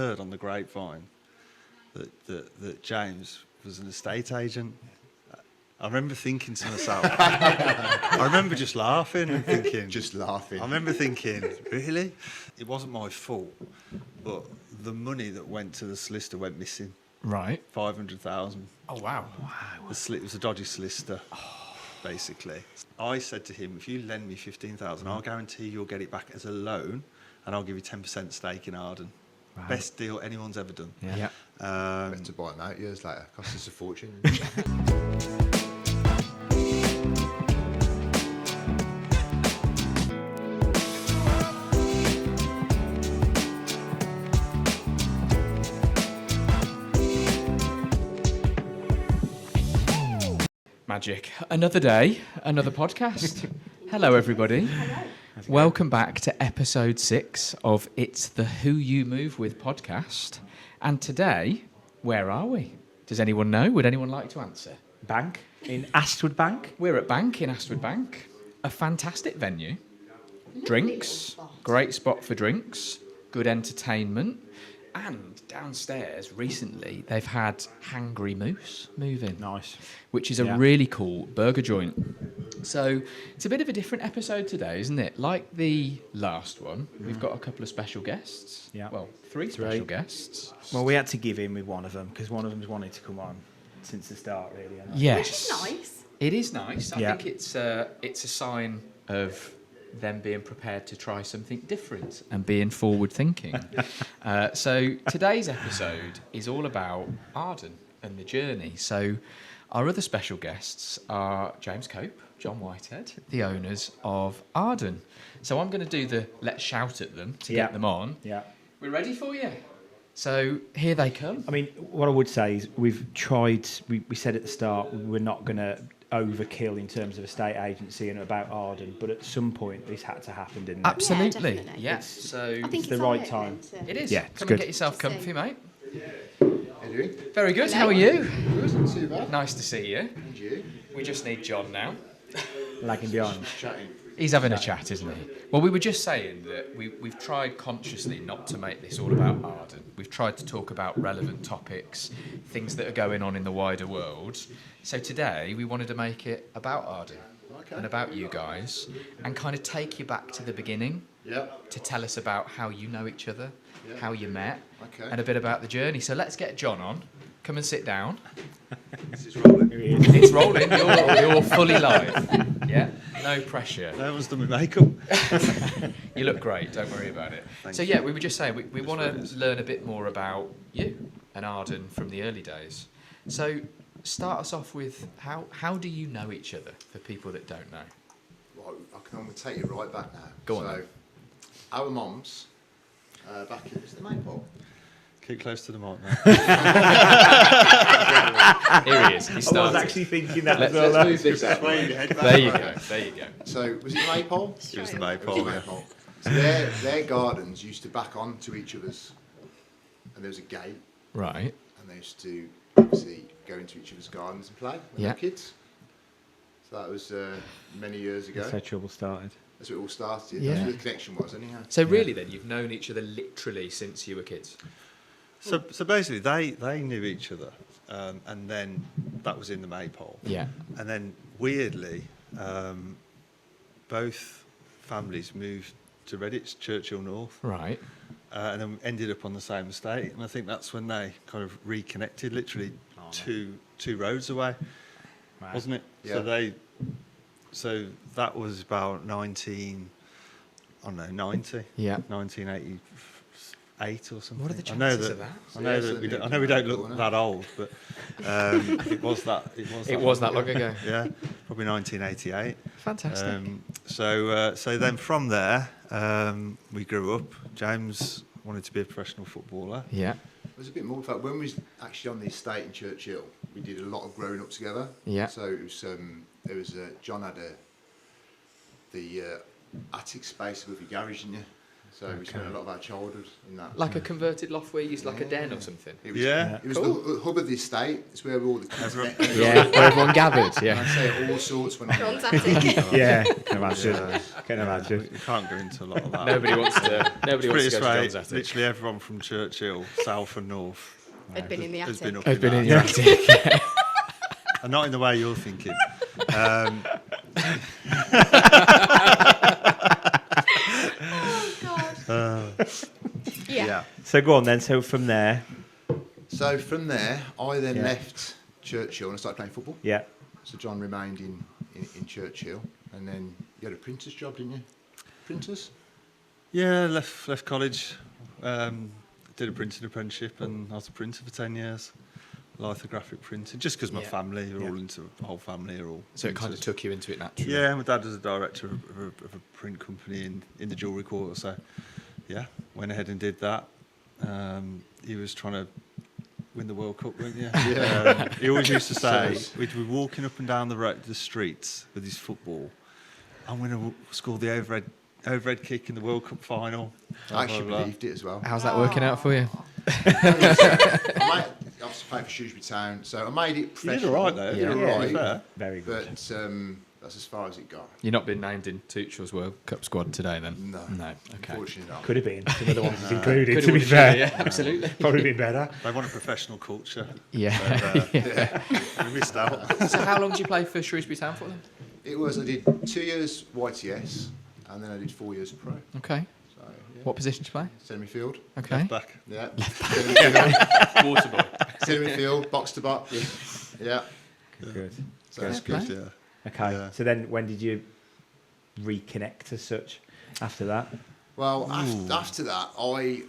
heard on the grapevine that James was an estate agent. I remember thinking to myself, I remember just laughing and thinking... Just laughing. I remember thinking, really? It wasn't my fault, but the money that went to the solicitor went missing. Right. 500,000. Oh, wow. It was a dodgy solicitor, basically. I said to him, if you lend me 15,000, I'll guarantee you'll get it back as a loan, and I'll give you 10% stake in Arden. Right. Best deal anyone's ever done. Yeah. Better to buy them out years later. Cost us a fortune. Magic. Another day, another podcast. Hello, everybody. Hello. Welcome back to episode 6 of It's the Who You Move With podcast. And today, where are we? Does anyone know? Would anyone like to answer? Bank in Astwood Bank. We're at Bank in Astwood Bank. A fantastic venue. Drinks, great spot for drinks, good entertainment. And downstairs, recently, they've had Hangry Moose move in. Nice. Which is a really cool burger joint. So it's a bit of a different episode today, isn't it? Like the last one, we've got a couple of special guests. Yeah. Well, three special guests. Well, we had to give in with one of them because one of them's wanted to come on since the start, really. Hasn't it? Yes. Which is nice. It is nice. I Yeah. think it's a sign of them being prepared to try something different and being forward thinking. So today's episode is all about Arden and the journey. So our other special guests are James Cope, John Whitehead, the owners of Arden. So I'm going to do the let's shout at them to get them on. Yeah. We're ready for you. So here they come. I mean, what I would say is we've tried, we said at the start, we're not going to overkill in terms of estate agency and about Arden, but at some point this had to happen, didn't it? Absolutely. Yeah, definitely. Yes. So I think the it's right our time. opening it is. Yeah, it's Come good. and get yourself comfy, mate. How you doing? Very good. Hello. How are you? Good, not too bad. Nice to see you. And you? We just need John now. Lagging behind. Chatting. He's having a chat, isn't he? Well, we were just saying that we've tried consciously not to make this all about Arden. We've tried to talk about relevant topics, things that are going on in the wider world. So today we wanted to make it about Arden and about you guys and kind of take you back to the beginning to tell us about how you know each other, how you met, and a bit about the journey. So let's get John on. Come and sit down. This is rolling. It's rolling. You're fully live. Yeah, no pressure. That was my makeup. You look great. Don't worry about it. So yeah, we were just saying we want to learn a bit more about you and Arden from the early days. So start us off with how do you know each other for people that don't know? Right, I'm going to take you right back now. Go on So, then. our mums, back in the Maypole. Keep close to the mic, mate. Here he is. He I was started. actually thinking that Let's as well. move this out. There you go. There you go. So, was it Maypole? It was the It Maypole, was yeah. Maypole. So their gardens used to back on to each other's, and there was a gate, Right. and they used to obviously go into each other's gardens and play when they Yeah. were kids. So that was many years ago. That's how trouble started. That's where it all started. Yeah. That's where the connection was, anyhow. So really, then you've known each other literally since you were kids. So basically, they knew each other, and then that was in the Maypole. Yeah. And then weirdly, both families moved to Redditch, Churchill North, Right. and then ended up on the same estate. And I think that's when they kind of reconnected, literally two roads away, Wow. wasn't it? Yeah. So that was about 90. Yeah. 1988 or something. What are the I know chances that, of that? I know that we don't look that old, but it was that. It was that long ago. Yeah, probably 1988. Fantastic. So then from there, we grew up. James wanted to be a professional footballer. Yeah. It was a bit more. In fact, when we was actually on the estate in Churchill, we did a lot of growing up together. Yeah. So it was John had the attic space above your garage, didn't you? So we spent a lot of our childhood in that. Like a converted loft where you used like a den or something. It was, Yeah. It was the hub of the estate. It's where all the kids met. Yeah, where everyone gathered. And Yeah. I'd say all sorts when John's attic. Yeah, can imagine. Can imagine. You can't go into a lot of that. Nobody wants to. Nobody wants to British go to way, John's attic. literally everyone from Churchill, south and north, Had been in the has attic. been up I've in been that. in your attic. And not in the way you're thinking. Oh, God. Yeah. So go on then. So from there, So from there, I then Yeah. left Churchill and I started playing football. yeah, So John remained in Churchill, and then you had a printer's job, didn't you? Printers? Yeah, left college, did a printing apprenticeship, and I was a printer for 10 years. Lithographic printing, just because my Yeah. family are Yeah. all into, the whole family are all. So it kind of printers. took you into it naturally. Yeah, my dad was a director of a print company in the jewellery quarter, so yeah, went ahead and did that. He was trying to win the World Cup, weren't you? Yeah. He always used to say, So- we'd be walking up and down the streets with his football. I'm going to score the overhead kick in the World Cup final. I actually Blah, blah, blah. believed it as well. How's that working out for you? I was playing for Shrewsbury Town, so I made it You did professional. all right though. I did Yeah. all To be right, fair. very good. but that's as far as it got. You're not been named in Tuchel's World Cup squad today, then? No. No. Okay. Unfortunately not. Could have been some of the ones that's included. Could To be have fair, won, yeah, absolutely. probably been better. They want a professional culture. Yeah. So, we missed out. So how long did you play for Shrewsbury Town for then? I did 2 years YTS, and then I did 4 years pro. Okay. So, yeah. What position did you play? Centre midfield. Okay. Back. Yeah. Centre midfield. Water boy. Centre midfield, box to box. Yeah. Good. So That's it's good, good. yeah. Okay. Yeah. So then, when did you reconnect as such? After that, Well, after that, I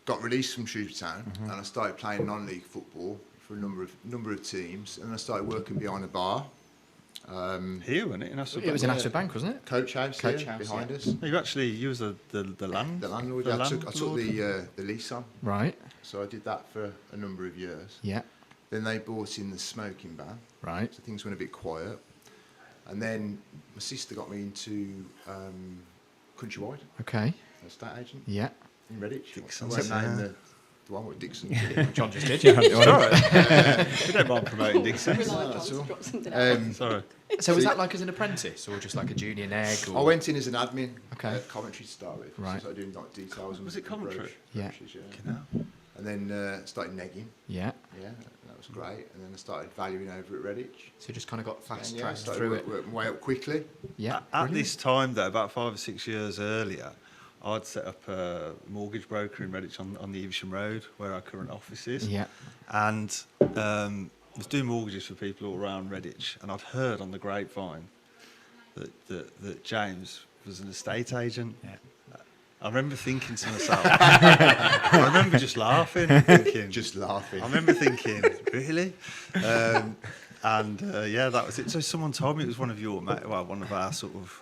got released from Shrewsbury Town, and I started playing non-league football for a number of teams, and I started working behind a bar. Here, wasn't it? In Astwood It was in Bank? Astwood Bank, wasn't it? Coach house, Coach here, house, behind yeah. us. No, you was the land. The landlord. The I took the lease on, Right. so I did that for a number of years. Yeah. Then they brought in the smoking ban, Right. so things went a bit quiet. And then my sister got me into Countrywide, Okay. an estate agent Yeah. in Redditch. Dixon's, I won't name yeah. the one with Dixon. John just did. Yeah. We don't mind promoting Dixon. Rely on that's John all. to drop something out. Sorry. So was that like as an apprentice or just like a junior neg? Or... I went in as an admin Okay. at Coventry to start with. Right. So I started doing like details. and Was it Coventry? Yeah. brochures, You know. And then started negging. Yeah. Yeah, that was great. And then I started valuing over at Redditch. So you just kind of got fast And yeah, tracked started through it. working my way up quickly. Yeah. At brilliant. this time, though, about 5 or 6 years earlier, I'd set up a mortgage broker in Redditch on the Evesham Road, where our current office is. Yeah. And was doing mortgages for people all around Redditch, and I'd heard on the grapevine that James was an estate agent. Yeah. I remember thinking to myself, I remember just laughing, thinking, Just laughing. I remember thinking, really? Yeah, that was it. So someone told me it was one of your, one of our sort of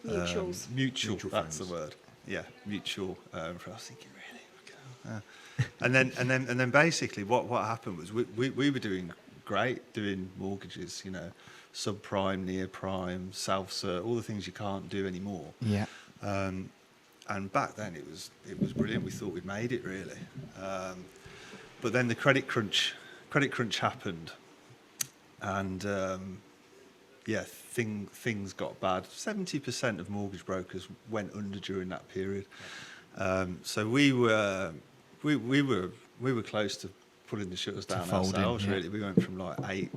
Mutuals. mutual. Mutual That's friends. the word. Yeah, mutual. I was thinking, really? Okay. And then basically, what happened was we were doing great, doing mortgages, subprime, near prime, self-cert, all the things you can't do anymore. Yeah. And back then it was brilliant. We thought we'd made it really, but then the credit crunch happened, and things got bad. 70% of mortgage brokers went under during that period. So we were close to pulling the shutters down folding, ourselves. yeah. Really, we went from like eight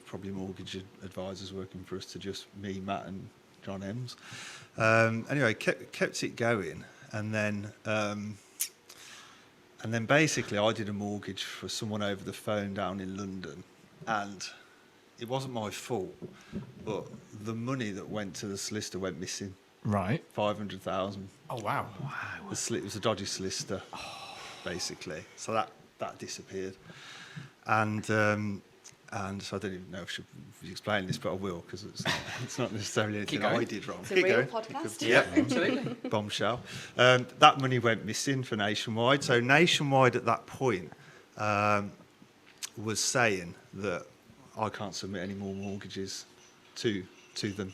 probably mortgage advisors working for us to just me, Matt, and Jon James. Anyway, kept it going, and then basically I did a mortgage for someone over the phone down in London, and it wasn't my fault, but the money that went to the solicitor went missing. Right. 500,000. Oh wow. It was a dodgy solicitor, basically. So that disappeared, and so I don't even know if I should explain this, but I will, because it's not necessarily anything going. I did wrong. It's a Keep real going. podcast. Yeah, Absolutely. bombshell. That money went missing for Nationwide. So Nationwide at that point was saying that I can't submit any more mortgages to them.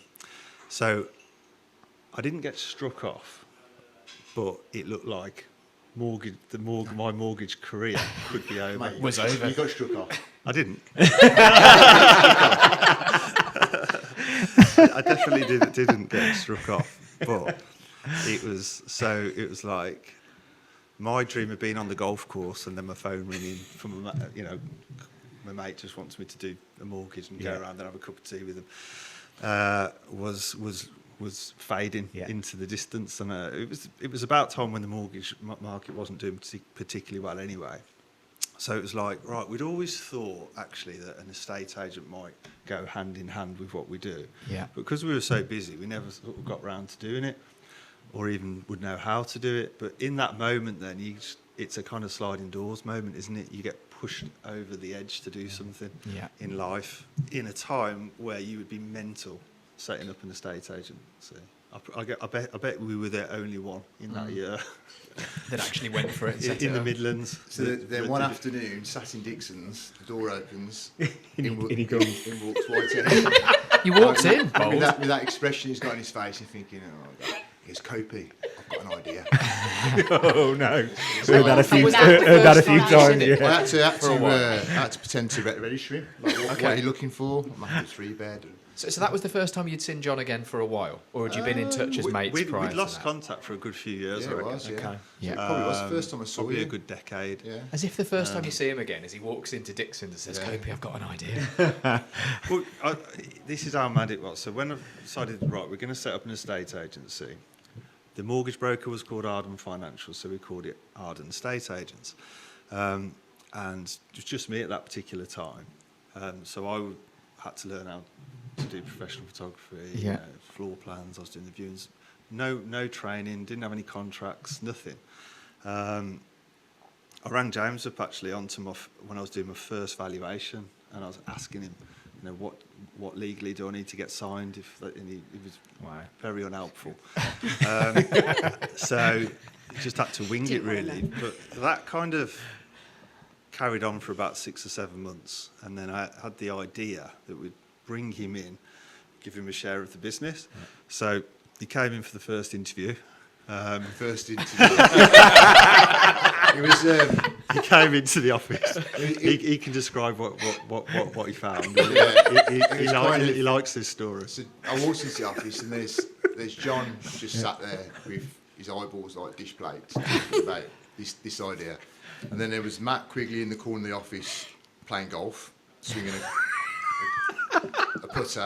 So I didn't get struck off, but it looked like my mortgage career could be over. Mate, Was over. You got struck off. I didn't. I definitely didn't get struck off, but it was like my dream of being on the golf course and then my phone ringing from my mate just wants me to do a mortgage and go around and have a cup of tea with him was fading into the distance, and it was about time when the mortgage market wasn't doing particularly well anyway. So it was like, right, we'd always thought actually that an estate agent might go hand in hand with what we do. Yeah. But because we were so busy, we never sort of got round to doing it, or even would know how to do it. But in that moment, then it's a kind of sliding doors moment, isn't it? You get pushed over the edge to do something in life in a time where you would be mental setting up an estate agency. I bet we were the only one in that year that actually went for it. in the Midlands. So then one afternoon, sat in Dixon's, the door opens, in walks Whitehead. You walked in, with bold. that expression he's got on his face, you're thinking, oh, here's Copey. I've got an idea. Oh no! So Heard that a few was that the first times. time? I had to pretend to register him. Like, what are you looking for? I'm after a 3-bed. So that was the first time you'd seen John again for a while, or had you been in touch as mates We'd prior lost to that? contact for a good few years. Yeah, I it reckon. was, Okay. Yeah. Yeah. It probably was the first time I saw Probably you. a good decade. Yeah. As if the first time you see him again, as he walks into Dixon's and says, "Copey, I've got an idea." Well, this is how mad it was. So when I decided, right, we're going to set up an estate agency, the mortgage broker was called Arden Financial, so we called it Arden Estates Agents. And it was just me at that particular time. So I had to learn how to do professional photography, floor plans. I was doing the viewings. No training, didn't have any contracts, nothing. I rang James up actually when I was doing my first valuation, and I was asking him, what legally do I need to get signed? And he was very unhelpful. So you just had to wing it really. But that kind of carried on for about 6 or 7 months, and then I had the idea that we'd bring him in, give him a share of the business. Yeah. So he came in for the first interview. First interview. It was. He came into the office. He can describe what he found. He likes this story. So I walked into the office and there's John just sat there with his eyeballs like dish plates talking about this idea, and then there was Matt Quigley in the corner of the office playing golf, swinging a putter.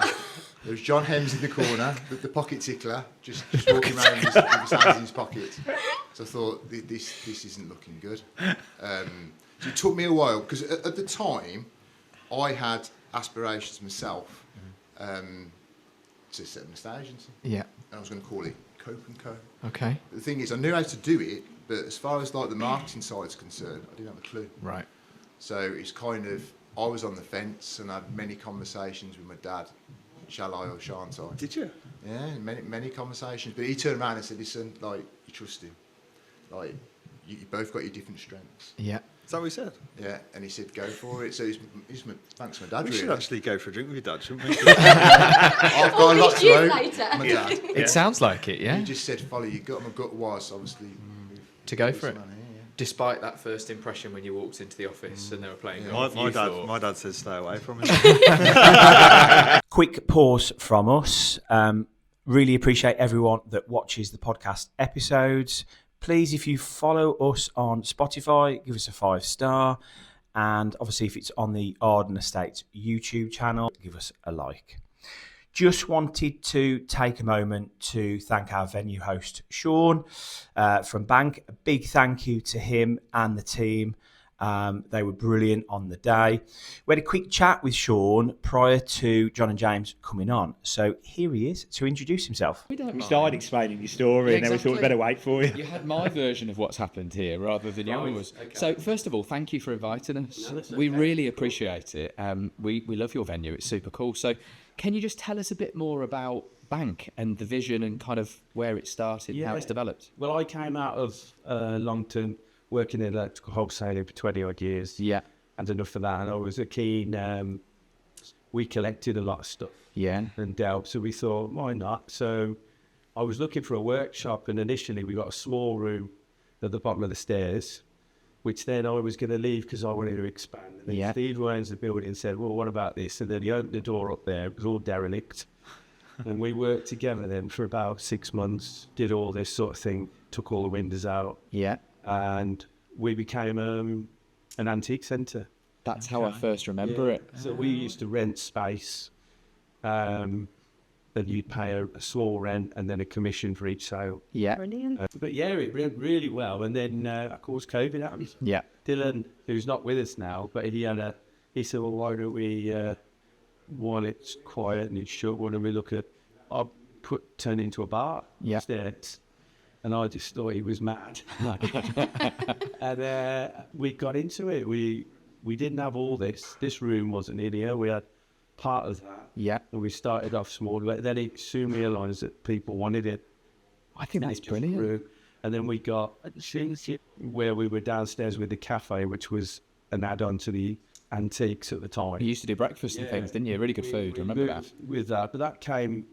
There was John Hems in the corner, the pocket tickler, just walking around with his hands in his pockets. So I thought, this isn't looking good. So it took me a while, because at the time, I had aspirations myself to set an estate agency. Yeah. And I was going to call it Cope & Co. Okay. The thing is, I knew how to do it, but as far as like the marketing side's concerned, I didn't have a clue. Right. So it's kind of, I was on the fence and I had many conversations with my dad. Shall I or shan't I? Did you? Yeah, many conversations. But he turned around and said, listen, like, you trust him. Like, you both got your different strengths. Yeah. Is that what he said? Yeah, and he said, go for it. So thanks to my dad, We should really. actually go for a drink with your dad, shouldn't we? I've got a lot to years know. later. My dad. It sounds like it, yeah. He just said, follow your gut. My gut was, obviously... To go for it. Man here, yeah. Despite that first impression when you walked into the office and they were playing Yeah. golf, My dad says stay away from it. Quick pause from us. Really appreciate everyone that watches the podcast episodes. Please, if you follow us on Spotify, give us a 5-star. And obviously, if it's on the Arden Estates YouTube channel, give us a like. Just wanted to take a moment to thank our venue host, Shaun, from Bank. A big thank you to him and the team. They were brilliant on the day. We had a quick chat with Shaun prior to Jon and James coming on. So here he is to introduce himself. We don't We mind. started explaining your story Yeah, and then we thought we'd exactly. better wait for you. You had my version of what's happened here rather than yours. okay. So first of all, thank you for inviting us. We really appreciate it. We love your venue. It's super cool. So can you just tell us a bit more about Bank and the vision and kind of where it started and how it's developed? Well, I came out of long-term working in electrical wholesaling for 20 odd years. Yeah. And enough of that. And I was a keen, we collected a lot of stuff Yeah. and dealt. So we thought, why not? So I was looking for a workshop, and initially we got a small room at the bottom of the stairs, which then I was going to leave because I wanted to expand. And then Steve owns the building and said, well, what about this? And then he opened the door up there. It was all derelict. And we worked together then for about 6 months, did all this sort of thing, took all the windows out. Yeah. And we became an antique centre. That's how I first remember it. So we used to rent space. Then you'd pay a small rent and then a commission for each sale. Yeah. Brilliant. But yeah, it went really well. And then, of course, COVID happened. Yeah. Dylan, who's not with us now, but he said, well, why don't we, while it's quiet and it's shut, why don't we look at, turn into a bar instead? And I just thought he was mad. And we got into it. We didn't have all this. This room wasn't in here. We had part of that. Yeah. And we started off small, but then it soon realised that people wanted it. I think that's Just brilliant. grew. And then we got where we were downstairs with the cafe, which was an add-on to the antiques at the time. You used to do breakfast and things, didn't you? Really good food. I remember that. With that, but that came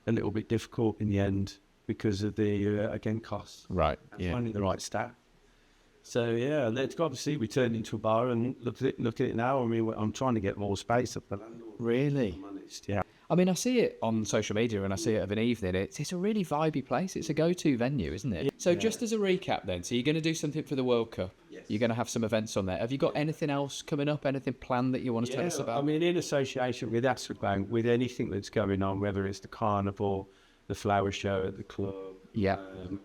a little bit difficult in the end because of the again costs. Right. And Yeah. finding the right staff. So yeah, let's obviously we turned into a bar and look at it now. I mean, I'm trying to get more space up the landlord. Really? I'm honest, yeah. I mean, I see it on social media and I see it of an evening. It's a really vibey place. It's a go-to venue, isn't it? So just as a recap then, so you're going to do something for the World Cup. Yes. You're going to have some events on there. Have you got anything else coming up, anything planned that you want to tell us about? I mean, in association with Astwood Bank, with anything that's going on, whether it's the carnival, the flower show at the club,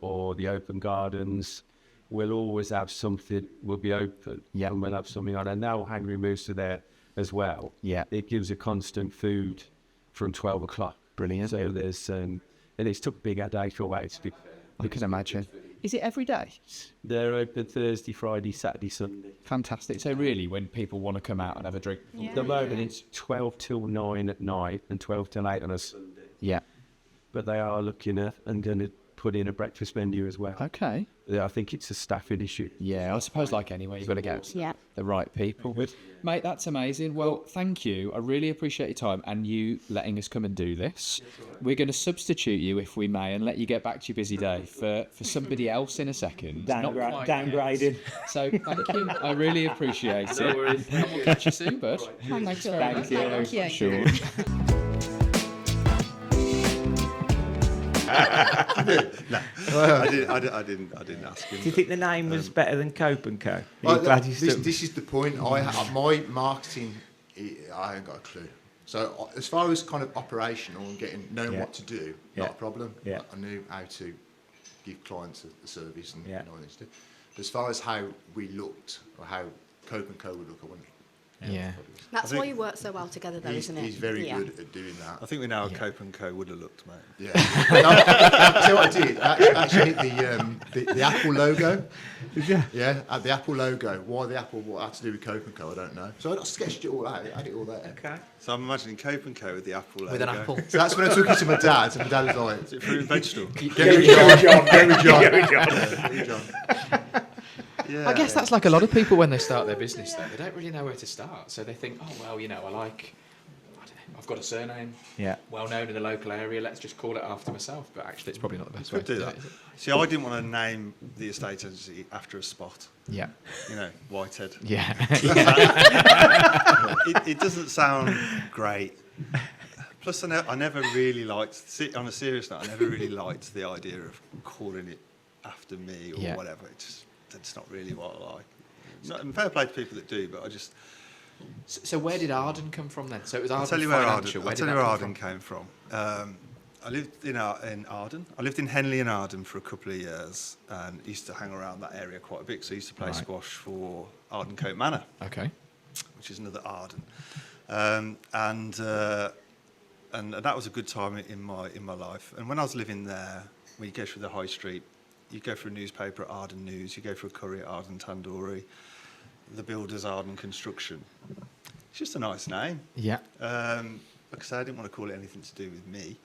or the open gardens, we'll always have something. We'll be open, and we'll have something on. And now Hungry Moose are there as well. Yeah, it gives a constant food from 12 o'clock. Brilliant. So there's and it's took a big headache away. To be I can imagine. Is it every day? They're open Thursday, Friday, Saturday, Sunday. Fantastic. So really, when people want to come out and have a drink, At the moment, it's 12 till 9 at night and 12 till 8 on a Sunday. Yeah. But they are looking at and going to put in a breakfast menu as well. Okay. Yeah, I think it's a staffing issue. Yeah, I suppose like anyway, you've got to get the right people. Mate, that's amazing. Well, thank you. I really appreciate your time and you letting us come and do this. We're going to substitute you, if we may, and let you get back to your busy day for somebody else in a second. Downgrading. So thank you. I really appreciate it. And we'll catch you soon, bud. Thank you. Thank you. Sure. I didn't ask him. Do you think the name was better than Cope and Co? Are you Well, glad you stuck? this is the point. My marketing, I ain't got a clue. So as far as kind of operational and knowing what to do, not a problem. Yeah. I knew how to give clients a service and Yeah. know what to do. But as far as how we looked or how Cope and Co would look, I wouldn't. Yeah. That's why you work so well together, though, isn't it? He's very good at doing that. I think we know how Cope and Co would have looked, mate. Yeah. So what I did, I actually hit the Apple logo. Yeah, the Apple logo. Why the Apple? What had to do with Cope and Co? I don't know. So I sketched it all out. I had it all there. Okay. So I'm imagining Cope and Co with the apple logo. With an apple. So that's when I took it to my dad, and my dad was like, Is it fruit and vegetable? "Gary John." Yeah. I guess that's like a lot of people when they start their business, though. They don't really know where to start. So they think, oh, well, I've got a surname, well known in the local area, let's just call it after myself. But actually, it's probably not the best way Could to do do that. it, is it? See, I didn't want to name the estate agency after a spot. Yeah. You know, Whitehead. Yeah. It doesn't sound great. Plus, I never really liked, on a serious note, I never really liked the idea of calling it after me or whatever. That's not really what I like. And fair play to people that do, but I just... So where did Arden come from then? So it was Arden I'll tell you where Financial. Arden came from. I lived in Arden. I lived in Henley and Arden for a couple of years and used to hang around that area quite a bit. So I used to play squash for Arden Coat Manor, Okay. which is another Arden. And that was a good time in my life. And when I was living there, when you go through the high street, you go for a newspaper at Arden News, you go for a curry at Arden Tandoori, the builder's Arden Construction. It's just a nice name. Yeah. Like I said, I didn't want to call it anything to do with me.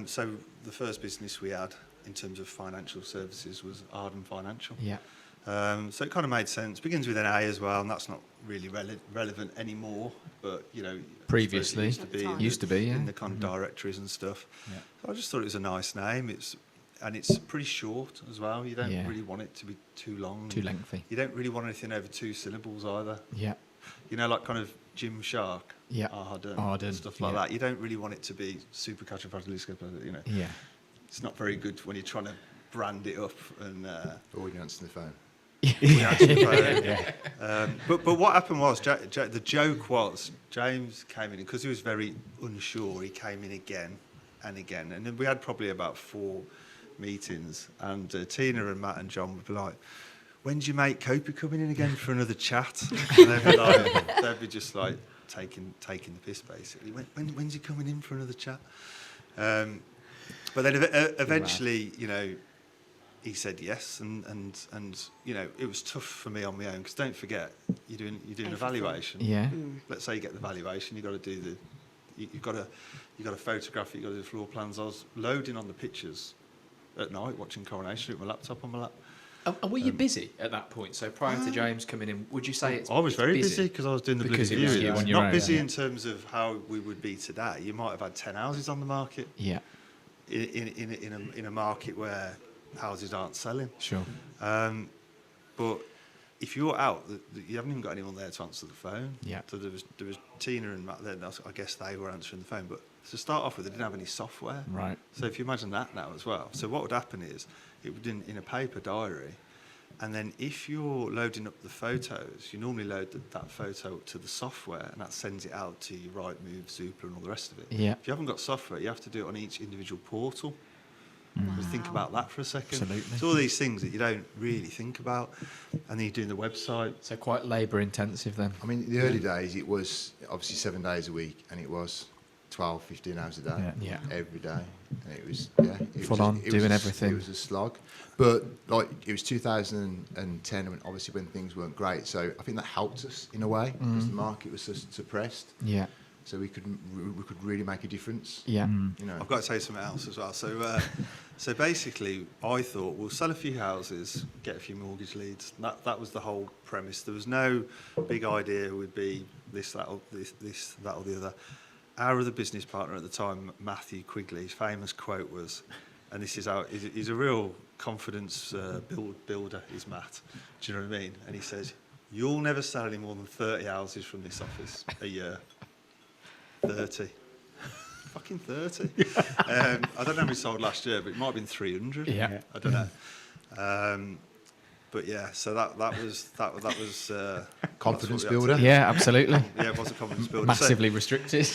So the first business we had in terms of financial services was Arden Financial. Yeah. So it kind of made sense. Begins with an A as well, and that's not really relevant anymore, but you know, Previously, I suppose it used to be, yeah. in the kind of directories and stuff. Yeah. So I just thought it was a nice name. It's pretty short as well. You don't Yeah. really want it to be too long. Too lengthy. You don't really want anything over 2 syllables either. Yeah. You know, like kind of Jim Shark, Yeah. Arden, stuff like yeah. that. You don't really want it to be super calciopatological, you know. Yeah. It's not very good when you're trying to brand it up and Or when you're answering the phone. but what happened was the joke was James came in because he was very unsure. He came in again and again, and then we had probably about 4 meetings, and Tina and Matt and John would be like, "When's your mate Copey coming in again for another chat?" And they'd be just like taking the piss basically. When's he coming in for another chat? But then eventually, you know, he said yes, and you know, it was tough for me on my own because don't forget, you're doing a valuation. Yeah. Let's say you get the valuation, you've got to do you've got to photograph it, you've got to do the floor plans. I was loading on the pictures at night, watching Coronation with my laptop on my lap. And were you busy at that point? So prior to James coming in, would you say it's I was very busy busy because I was doing the Because bloody it was viewings. you on your Not own, busy yeah. in terms of how we would be today. You might have had 10 houses on the market Yeah. in a market where houses aren't selling. Sure. But if you're out, you haven't even got anyone there to answer the phone. Yeah. So there was Tina and Matt there. I guess they were answering the phone. But to start off with, they didn't have any software. Right. So if you imagine that now as well. So what would happen is it would in a paper diary, and then if you're loading up the photos, you normally load that photo up to the software, and that sends it out to your Rightmove, Zoopla, and all the rest of it. Yeah. If you haven't got software, you have to do it on each individual portal. Just think about that for a second. Absolutely. It's all these things that you don't really think about, and then you're doing the website. So quite labour intensive then. I mean, in the early days, it was obviously 7 days a week, and it was 12, 15 hours a day, Yeah. every day. And it was, Full on, doing everything. It was a slog. But, like, it was 2010, when obviously when things weren't great. So I think that helped us in a way, because the market was so suppressed. Yeah. So we could really make a difference. Yeah. You know. I've got to say something else as well. So basically, I thought we'll sell a few houses, get a few mortgage leads. That was the whole premise. There was no big idea would be this, that, or the other. Our other business partner at the time, Matthew Quigley, his famous quote was, and this is how he's a real confidence builder, is Matt. Do you know what I mean? And he says, "You'll never sell any more than 30 houses from this office a year." 30. Fucking 30. I don't know how many sold last year, but it might have been 300. Yeah. I don't know. But yeah, so that was Confidence that's what we had to builder. do. Yeah, absolutely. Yeah, it was a confidence builder. Massively restricted.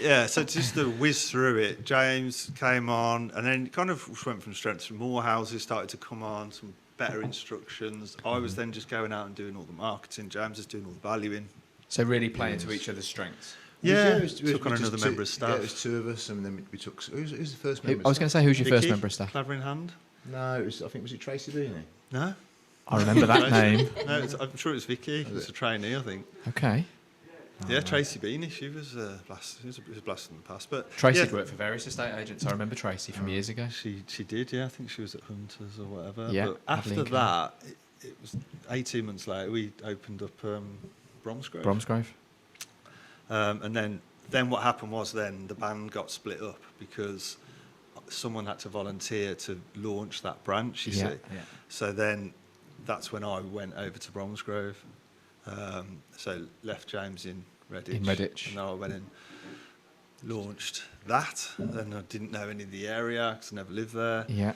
Yeah, so just to whiz through it, James came on, and then kind of went from strength to more houses started to come on, some better instructions. I was then just going out and doing all the marketing. James was doing all the valuing. So really playing to each other's strengths. Yeah, it was took on just another member of staff. Yeah, it was 2 of us, and then we took. Who's the first member? I was going to say, who's your first Vicky, member of staff? Clever in hand. No, it was. I think was it Tracy Beanie? No? I remember that name. No, I'm sure it was Vicky. It was a trainee, I think. Okay. Yeah, Tracy Beanie. She was a blast. She was a blast in the past. But Tracy'd yeah, worked for various estate agents. I remember Tracy from years ago. She did. Yeah, I think she was at Hunters or whatever. Yeah, But after Lincoln. that, it was 18 months later. We opened up Bromsgrove. Bromsgrove. And then what happened was then the band got split up because someone had to volunteer to launch that branch, you see. Yeah. So then that's when I went over to Bromsgrove. So left James in Redditch. In Redditch. And then I went and launched that. And I didn't know any of the area because I never lived there. Yeah.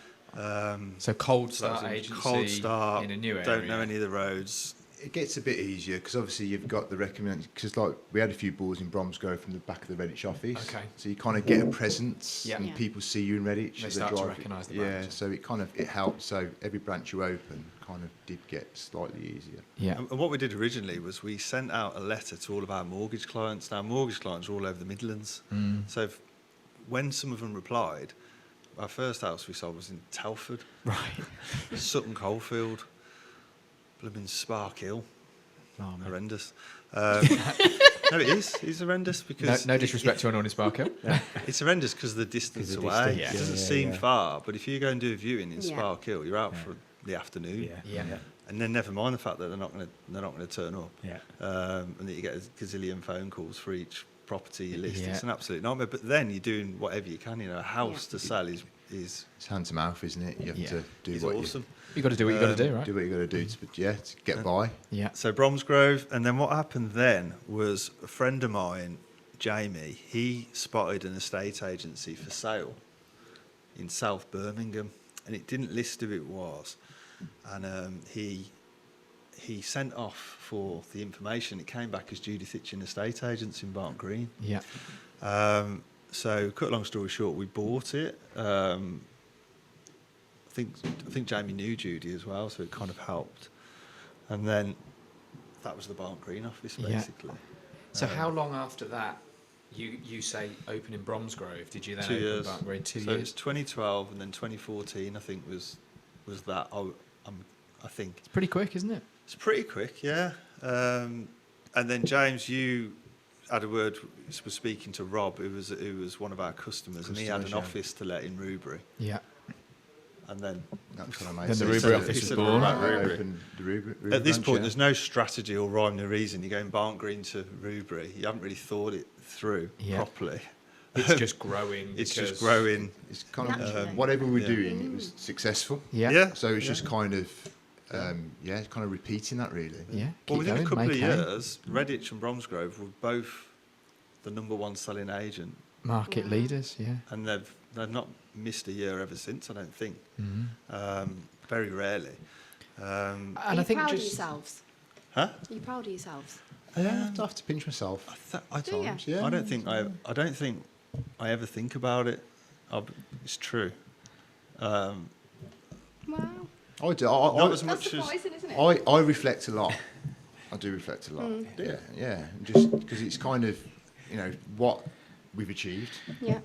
So cold So I was start in agency cold start, in a new area. don't know any of the roads. It gets a bit easier because obviously you've got the recommend. Because like we had a few boards in Bromsgrove from the back of the Redditch office. Okay. So you kind of get a presence, Yeah. and Yeah. people see you in Redditch. They as start to drive. recognise the Yeah. branch. So it helped. So every branch you open kind of did get slightly easier. Yeah. And what we did originally was we sent out a letter to all of our mortgage clients. Now, mortgage clients are all over the Midlands. So when some of them replied, our first house we sold was in Telford, Right. Sutton Coldfield, blooming Spark Hill. Oh, man. Horrendous. No, it is. It's horrendous because No disrespect to anyone in Sparkhill. it's horrendous because of the distance the away. distance, It doesn't yeah, seem yeah. far, but if you go and do a viewing in Yeah. Spark Hill, you're out for the afternoon. Yeah. And then never mind the fact that they're not going to turn up. Yeah. And that you get a gazillion phone calls for each property you list. Yeah. It's an absolute nightmare. But then you're doing whatever you can. A house to sell is It's hand to mouth, isn't it? You have to do is what awesome. You got to do what you got to do, right? do what you got to do to get by. Yeah. So Bromsgrove, and then what happened then was a friend of mine, Jamie, he spotted an estate agency for sale in South Birmingham, and it didn't list who it was. And he sent off for the information. It came back as Judith Hitchin Estate Agents in Barnt Green. Yeah. So, cut a long story short, we bought it. I think Jamie knew Judy as well, so it kind of helped. And then that was the Barnt Green office, Yeah. basically. So how long after that, you say open in Bromsgrove, did you then 2 open years. Barnt Green? 2 So years? it's 2012, and then 2014, I think, was that. I think It's pretty quick, isn't it? it's pretty quick, yeah. And then James, you had a word. Was speaking to Rob, who was one of our customers, and he had an Customers, yeah. office to let in Rubery. Yeah. And then That's what I made. Then the So he Rubery said- office he was said, born. "Right, Rubery. open the Rubery at this branch, point, yeah." there's no strategy or rhyme or reason. You're going Barnt Green to Rubery. You haven't really thought it through Yeah. properly. It's just growing. It's because- just growing. It's kind of Naturally. whatever we're Yeah. doing, it was successful. Yeah. Yeah. So it's just kind of, kind of repeating that really. Yeah. Well, keep within going, a couple of make hay. years, Redditch and Bromsgrove were both the number one selling agent, Market Wow. leaders, yeah. and they've not missed a year ever since. I don't think. Mm-hmm. Very rarely. Are And you I think proud of just yourselves? Huh? Are you proud of yourselves? Yeah, I have to pinch myself. I Do ya? Yeah. I don't think I ever think about it. It's true. Wow. I do. Not as That's much as surprising, isn't it? I reflect a lot. I do reflect a lot. Mm. Yeah. Just because it's kind of, what we've achieved, Yeah.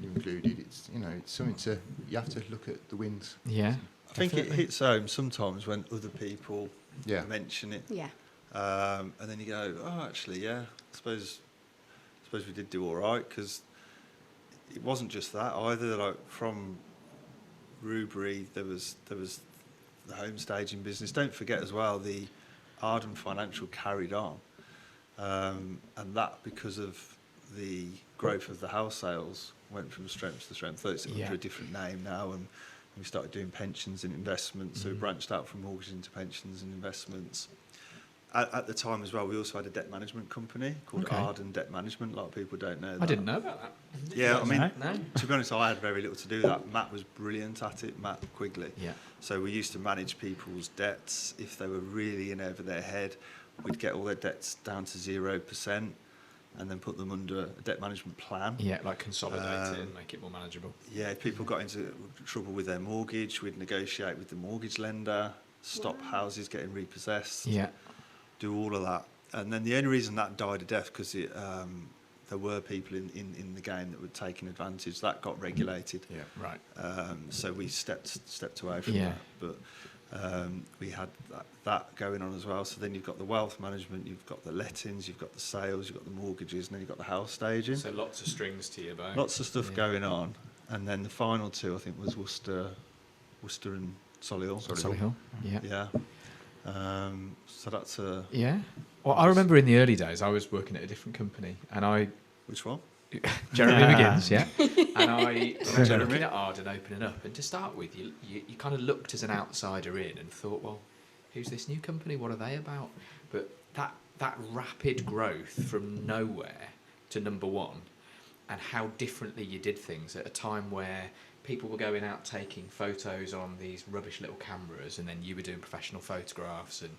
you included. It's it's something you have to look at the wins. yeah. I think it definitely. hits home sometimes when other people Yeah. mention it, Yeah. and then you go, "Oh, actually, yeah. I suppose we did do all right," because it wasn't just that either. Like from Rubery, there was the home staging business. Don't forget as well, the Arden Financial carried on, and that because of the growth of the house sales went from strength to strength. So it's Yeah. under a different name now, and we started doing pensions and investments. So we branched out from mortgages into pensions and investments. At the time as well, we also had a debt management company called Okay. Arden Debt Management. A lot of people don't know that. I didn't know about that. Yeah, I mean, No? to be honest, I had very little to do with that. Matt was brilliant at it, Matt Quigley. Yeah. So we used to manage people's debts. If they were really in over their head, we'd get all their debts down to 0% and then put them under a debt management plan. Yeah, like consolidate it and make it more manageable. Yeah, if people got into trouble with their mortgage, we'd negotiate with the mortgage lender, stop houses getting repossessed, Yeah. do all of that. And then the only reason that died a death because there were people in the game that were taking advantage. That got regulated. Yeah. Right. So we stepped away from Yeah. that. But we had that going on as well. So then you've got the wealth management, you've got the lettings, you've got the sales, you've got the mortgages, and then you've got the house staging. So lots of strings to your bow. Lots of stuff Yeah. going on. And then the final two, I think, was Worcester and Solihull. Solihull. Yeah. Yeah. So that's a... Yeah. Well, I remember in the early days, I was working at a different company, and Which one? Jeremy Yeah. McGinns, yeah. And I remember Jeremy. looking at Arden opening up, and to start with, you kind of looked as an outsider in and thought, well, who's this new company? What are they about? But that rapid growth from nowhere to number one, and how differently you did things at a time where people were going out taking photos on these rubbish little cameras, and then you were doing professional photographs, and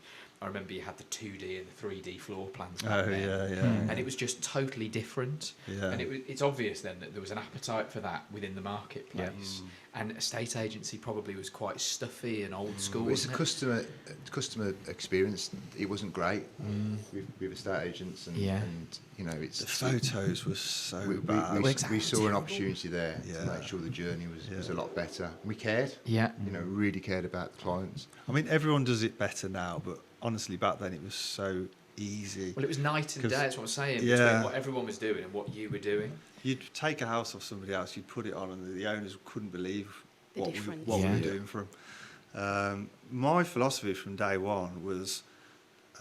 I remember you had the 2D and the 3D floor plans back Oh, then. yeah. And it was just totally different. Yeah. And it's obvious then that there was an appetite for that within the marketplace. And estate agency probably was quite stuffy and old school. It's a wasn't it? customer experience. It wasn't great with estate agents, and, Yeah. and it's The photos were so we, bad. we, Exactly. we saw an opportunity there Yeah. to make sure the journey was Yeah. a lot better. We cared, Yeah. really cared about the clients. I mean, everyone does it better now, but honestly, back then it was so easy. Well, it was night and 'Cause- day, that's what I'm saying, Yeah. between what everyone was doing and what you were doing. You'd take a house off somebody else, you'd put it on, and the owners couldn't believe The what difference. we Yeah. were doing for them. my philosophy from day one was,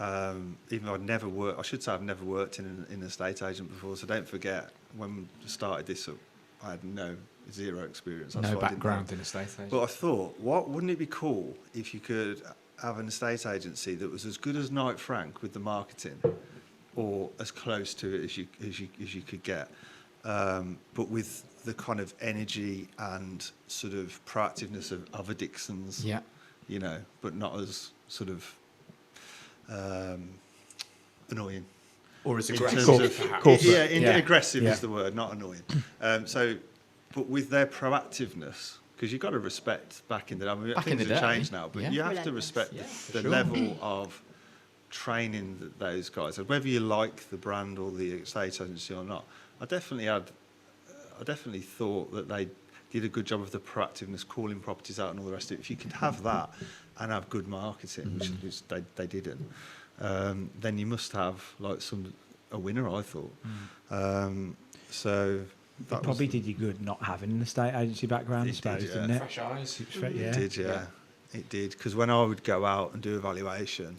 even though I've never worked in an estate agent before, so don't forget, when we started this up, I had zero experience. No background in estate agent. But I thought, wouldn't it be cool if you could have an estate agency that was as good as Knight Frank with the marketing, or as close to it as you could get, but with the kind of energy and sort of proactiveness of a Dixon's, but not as sort of annoying. Or as In aggressive, terms of- perhaps. aggressive is the word, not annoying. But with their proactiveness, because you've got to respect back in the day. I mean, Back in things the have day, changed now, but yeah. you have to Relentless. respect Yeah, the sure. level of training that those guys had. Whether you like the brand or the estate agency or not, I definitely thought that they did a good job of the proactiveness, calling properties out and all the rest of it. If you could have that and have good marketing, which they didn't, then you must have like a winner, I thought. So It probably did you good not having an estate agency background, I It suppose, did, yeah. didn't it? Fresh eyes. It did, yeah. It did, because when I would go out and do evaluation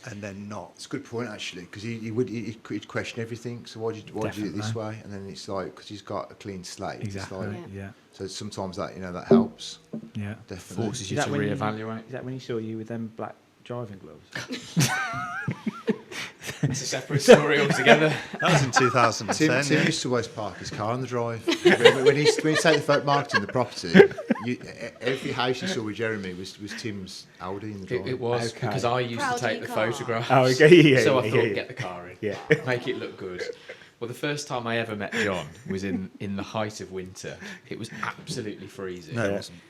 and then not. It's a good point, actually, because he'd question everything. So why do you do it this Definitely. way? And then it's like, because he's got a clean slate. Exactly. It's like, Yeah. so sometimes that that helps. Yeah. Definitely. Forces you Is to that when reevaluate. Is that when he saw you with them black driving gloves? It's a separate story altogether. That was in 2010. Tim used to always park his car on the drive. when he take the marketing the property, every house you saw with Jeremy was Tim's Audi in the drive. It was Okay. because I used Proud to of take your the car. photographs. Oh, okay, yeah, so I yeah, thought, yeah. get the car in, Yeah. make it look good. Well, the first time I ever met John was in the height of winter. It was absolutely freezing. No, it wasn't.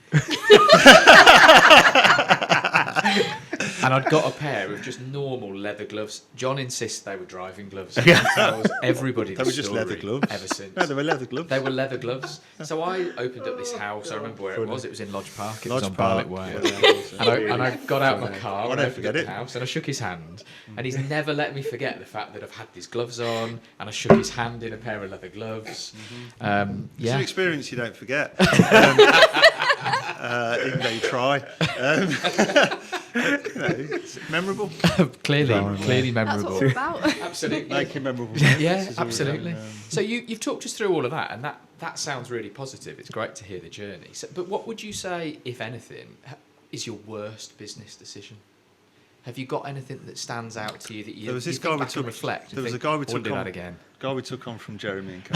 And I'd got a pair of just normal leather gloves. John insists they were driving gloves. Tells everybody They the were just story leather gloves. ever since. No, they were leather gloves. They were leather gloves. So I opened up this house. I remember where it was. It was in Lodge Park. It was Lodge on Park, Barlett Way. yeah. And I got out my car I and don't opened forget up the it. house and I shook his hand. And he's never let me forget the fact that I've had these gloves on and I shook his hand in a pair of leather gloves. It's an experience you don't forget, even though you try. It's memorable. Clearly That's memorable. what we're about. Absolutely. Make it memorable. Yeah, This is all absolutely. around, So you've talked us through all of that, and that sounds really positive. It's great to hear the journey. So, but what would you say, if anything, is your worst business decision? Have you got anything that stands out to you that you, There was this you guy think we back and took- reflect? there was think, a guy we "Wouldn't took do on- that again. Guy we took on from Jeremy and Co.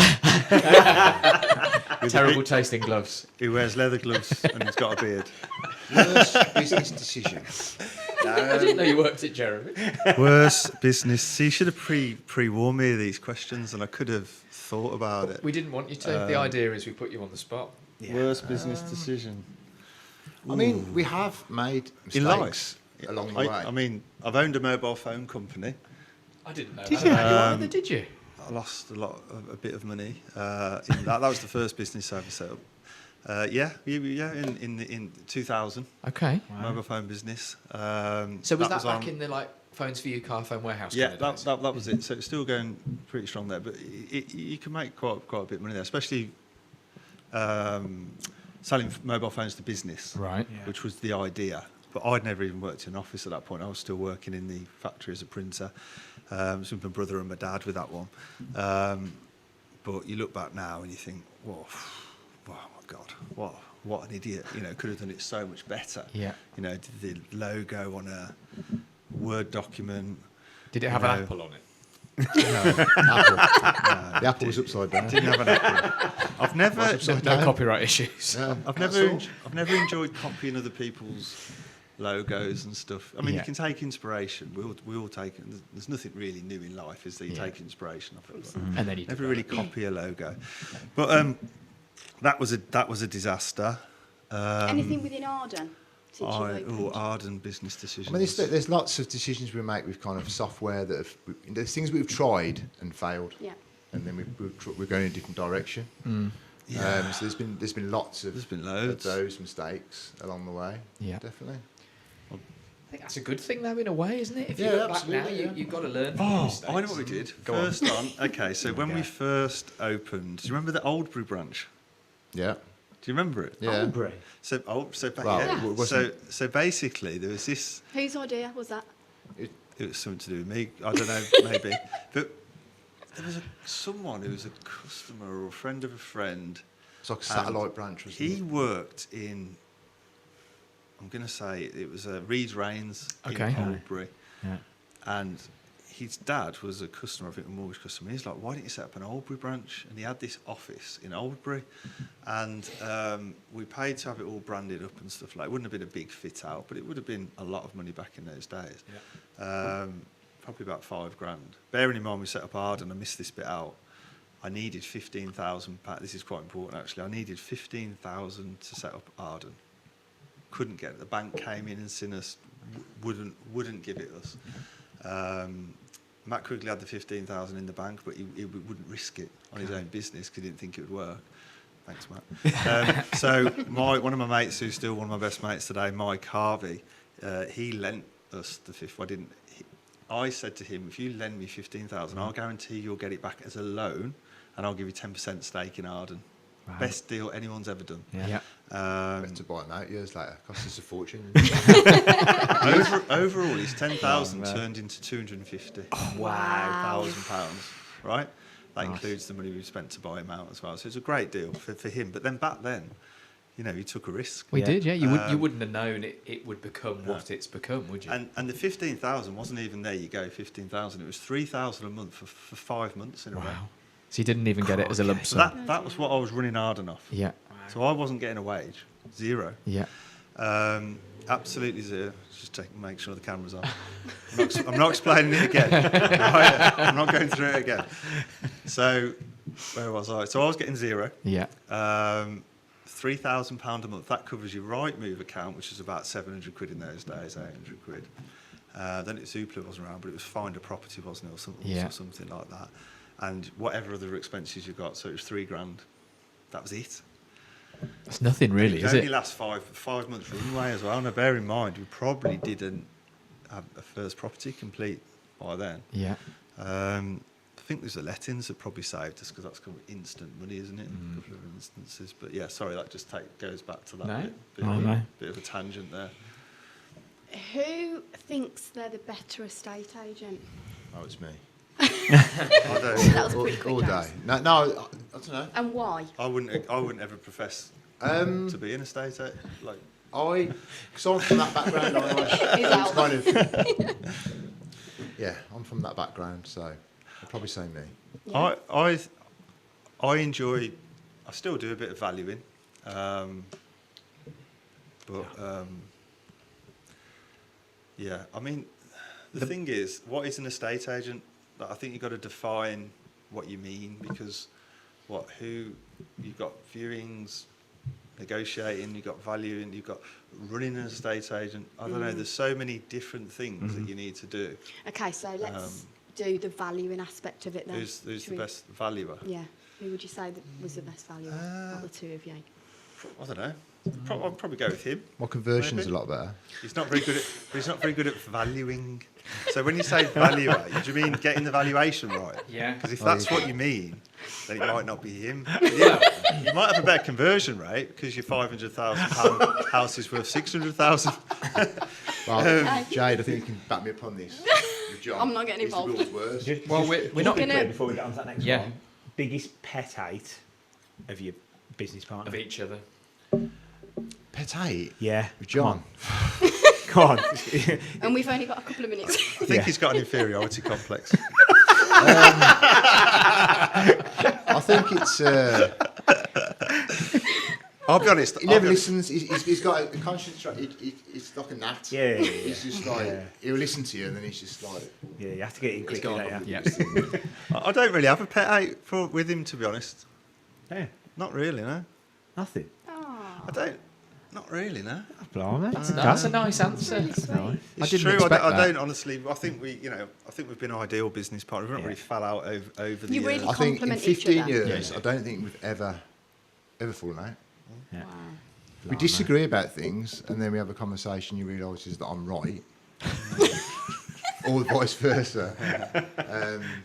Terrible tasting gloves. He wears leather gloves and he's got a beard. Worst business decision. I didn't know you worked at Jeremy. Worst business. See, you should have pre-warned me of these questions and I could have thought about it. We didn't want you to. The idea is we put you on the spot. Worst business decision. I mean, we have made In mistakes life. along the way. I mean, I've owned a mobile phone company. I didn't know. Did that you? about either, did you? I lost a bit of money in that. That was the first business I ever set up. In 2000, Okay. mobile phone business. So was that on- back in the phones for you car phone warehouse? Yeah, kind of days? that was it. So it's still going pretty strong there, but you can make quite a bit of money there, especially selling mobile phones to business, Right. Yeah. which was the idea. But I'd never even worked in an office at that point. I was still working in the factory as a printer. So with my brother and my dad with that one. But you look back now and you think, whoa, my God, what an idiot. Could have done it so much better. Yeah. Did the logo on a Word document. Did it have an apple on it? The apple was upside down. Didn't have an apple. I've never, No copyright issues. I've never enjoyed copying other people's logos and stuff. I mean, Yeah. you can take inspiration. We all take it. There's nothing really new in life, is that you take inspiration off it. But And then you never really copy a logo. But that was a disaster. Anything within Arden? Since you've opened? Arden business decisions. I mean, there's lots of decisions we make with kind of software that there's things we've tried and failed, Yeah. and then we're going in a different direction. Yeah. So there's been lots of There's been of loads. those mistakes along the way. Yeah. Definitely. I think that's a good thing, though, in a way, isn't it? If you Yeah, look back absolutely, now, yeah. you've got to learn from your mistakes. I know what we did. Go on. First on. Okay, so when we first opened, do you remember the Oldbury branch? Yeah. Do you remember it? Yeah. Oldbury. So basically, there was this. Whose idea was that? It was something to do with me. I don't know, maybe. But there was someone who was a customer or a friend of a friend. It's like a satellite branch, wasn't He it? worked in. I'm going to say it was Reed Rains Okay. in Oldbury, Yeah. and his dad was a customer, I think, a mortgage customer. He's like, "Why didn't you set up an Oldbury branch?" And he had this office in Oldbury, and we paid to have it all branded up and stuff like. It wouldn't have been a big fit out, but it would have been a lot of money back in those days. Yeah. Probably about £5,000. Bearing in mind we set up Arden, I missed this bit out. I needed £15,000. This is quite important, actually. I needed £15,000 to set up Arden. Couldn't get it. The bank came in and seen us, wouldn't give it us. Matt Quigley had the £15,000 in the bank, but he wouldn't risk it on his own business because he didn't think it would work. Thanks, Matt. So one of my mates, who's still one of my best mates today, Mike Harvey, he lent us the fifth. I said to him, if you lend me £15,000, I'll guarantee you'll get it back as a loan, and I'll give you 10% stake in Arden. Wow. Best deal anyone's ever done. Yeah. Better to buy them out years later. Cost us a fortune. Overall, his 10,000 turned into 250. Wow. £1,000, right? That includes the money we spent to buy him out as well. So it's a great deal for him. But then back then, he took a risk. We did, yeah. You wouldn't have known it would become what it's become, would you? And the 15,000 wasn't even there. You go 15,000. It was 3,000 a month for 5 months in a row. So you didn't even get it as a lump So sum. that was what I was running Arden off. Yeah. So I wasn't getting a wage, zero. Yeah. Absolutely zero. Just make sure the camera's on. I'm not explaining it again. Right? I'm not going through it again. So where was I? So I was getting zero. Yeah. £3,000 a month. That covers your Rightmove account, which is about 700 quid in those days, 800 quid. Then Zoopla wasn't around, but it was Find a Property, wasn't it, or something like that. And whatever other expenses you got, so it was £3,000. That was it. That's nothing really, is It only it? lasts 5 months runway as well. Now, bear in mind, we probably didn't have a first property complete by then. Yeah. I think there's the lettings that probably saved us because that's kind of instant money, isn't it? In a couple of instances. But yeah, sorry, that just goes back to that bit of a tangent there. Who thinks they're the better estate agent? Oh, it's me. That was pretty quick, All day. James. No, I don't know. And why? I wouldn't ever profess to be an estate agent. Because I'm from that background. It's kind of, yeah, I'm from that background, so I'd probably say me. Yeah. I enjoy. I still do a bit of valuing, but yeah. I mean, the thing is, what is an estate agent? I think you've got to define what you mean, because you've got viewings, negotiating, you've got valuing, you've got running an estate agent. I don't know, there's so many different things that you need to do. Okay, so let's do the valuing aspect of it then. Who's the best valuer? Yeah. Who would you say was the best valuer out of the two of you? I don't know. I'd probably go with him. My conversion's Maybe. a lot better. He's not very good at valuing. So when you say valuer, do you mean getting the valuation right? Yeah. Because if that's what you mean, then it might not be him. Yeah, you might have a better conversion rate because your £500,000 house is worth £600,000. Well, Jade, I think you can back me up on this. With John. I'm not getting He's the involved. world's worst. Well, we're not gonna- Before we get on to that next one, biggest pet hate of your business partner? of each other. Pet hate? Yeah. With John. Come on. And we've only got a couple of minutes. I think he's got an inferiority complex. I think it's... I'll be honest. He never listens. He's got a conscience. He's like a gnat. Yeah. He's just like he'll listen to you, and then he's just like. Yeah, you have to get in quickly. Don't you? Yeah. I don't really have a pet hate with him, to be honest. Yeah. Not really, no. Nothing. Oh, I don't. Not really, no. Blimey. That's a nice answer. really sweet. It's didn't true. expect I that. don't honestly. I think we've been ideal business partners. We've not really fell out over the You years. really I think in compliment each 15 other. years, I don't think we've ever fallen out. Yeah. Wow. We disagree about things, and then we have a conversation. You realise is that I'm right, or vice versa.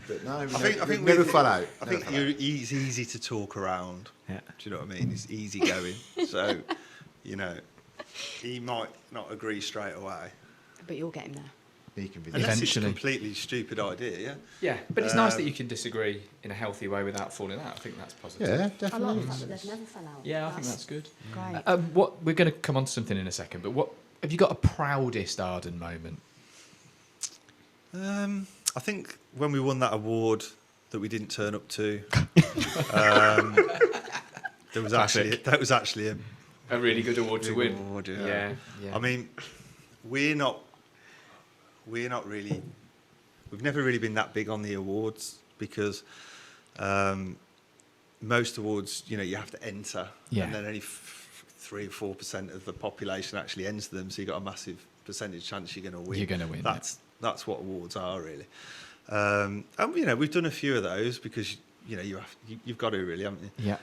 But no, I think we never fell out. I think he's easy to talk around. Yeah. Do you know what I mean? He's easy going. So, you know, he might not agree straight away. But you'll get him there. He can be Unless Eventually. it's a completely stupid idea, yeah? Yeah, but it's nice that you can disagree in a healthy way without falling out. I think that's positive. Yeah, I like definitely. the fact that they've never fell out. Yeah, I think that's good. Great. What we're going to come on to something in a second, but what have you got a proudest Arden moment? I think when we won that award that we didn't turn up to, that was actually A really good award to big win. award, Yeah. I mean, we're not really. We've never really been that big on the awards because most awards, you know, you have to enter, Yeah. and then only 3 or 4% of the population actually enters them. So you've got a massive percentage chance you're going to win. You're gonna win, That's what awards are really. And you know, we've done a few of those because you know you've got to really, haven't you? Yeah.